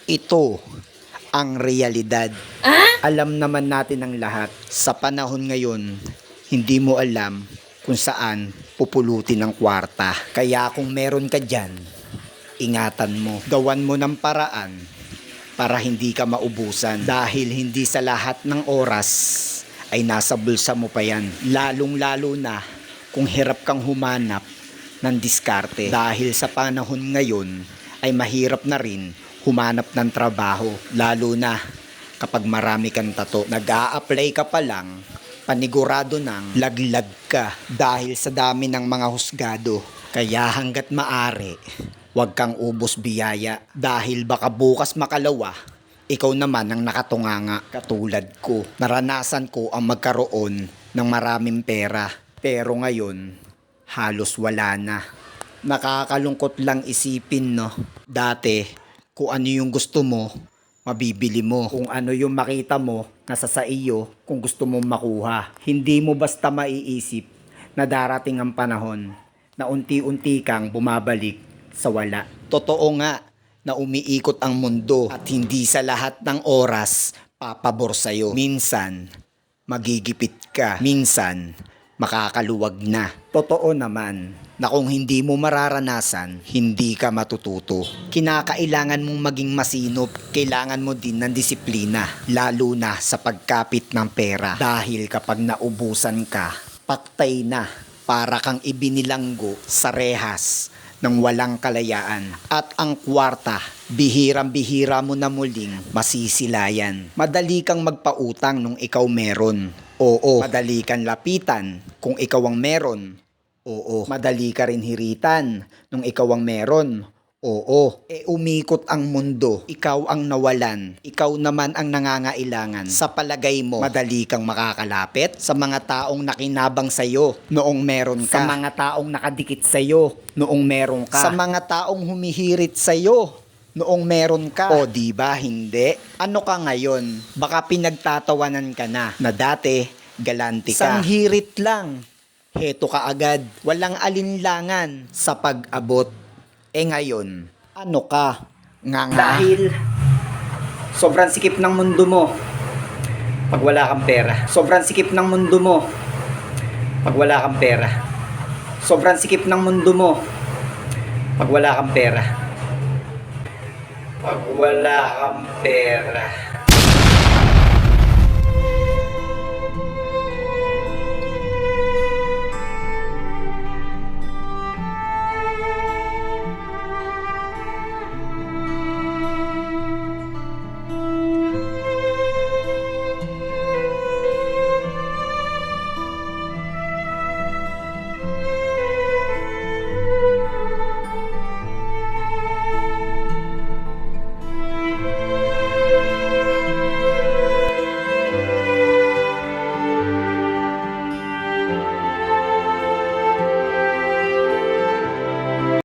Ito ang realidad. Alam naman natin ang lahat. Sa panahon ngayon, hindi mo alam kung saan pupulutin ang kwarta. Kaya kung meron ka dyan, ingatan mo. Gawan mo ng paraan para hindi ka maubusan. Dahil hindi sa lahat ng oras ay nasa bulsa mo pa yan. Lalong-lalo na kung hirap kang humanap ng diskarte. Dahil sa panahon ngayon ay mahirap na rin humanap ng trabaho. Lalo na kapag marami kang tato. Nag-a-apply ka pa lang, panigurado ng laglag ka dahil sa dami ng mga husgado. Kaya hanggat maari, huwag kang ubos biyaya dahil baka bukas makalawa, ikaw naman ang nakatunganga. Katulad ko, naranasan ko ang magkaroon ng maraming pera. Pero ngayon, halos wala na. Nakakalungkot lang isipin, no? Dati, kung ano yung gusto mo, mabibili mo. Kung ano yung makita mo, nasa sa iyo kung gusto mong makuha. Hindi mo basta maiisip na darating ang panahon na unti-unti kang bumabalik sa wala. Totoo nga na umiikot ang mundo at hindi sa lahat ng oras papabor sa'yo. Minsan, magigipit ka. Minsan, makakaluwag na. Totoo naman na kung hindi mo mararanasan, hindi ka matututo. Kinakailangan mong maging masinop, kailangan mo din ng disiplina, lalo na sa pagkapit ng pera. Dahil kapag naubusan ka, patay na, para kang ibinilanggo sa rehas ng walang kalayaan. At ang kwarta, bihirang-bihira mo na muling masisilayan. Madali kang magpautang nung ikaw meron. Oo. Madali kang lapitan kung ikaw ang meron. Oo. Madali ka rin hiritan nung ikaw ang meron. Oo. Umikot ang mundo. Ikaw ang nawalan. Ikaw naman ang nangangailangan. Sa palagay mo, madali kang makakalapit sa mga taong nakinabang sa'yo noong meron ka. Sa mga taong nakadikit sa'yo noong meron ka. Sa mga taong humihirit sa'yo noong meron ka. O diba hindi? Ano ka ngayon? Baka pinagtatawanan ka na dati galante ka. Sanghirit lang. Heto ka agad. Walang alinlangan sa pag-abot. Ngayon, ano ka? Dahil sobrang sikip ng mundo mo pag wala kang pera. Sobrang sikip ng mundo mo pag wala kang pera. Sobrang sikip ng mundo mo pag wala kang pera. Pag wala kang pera.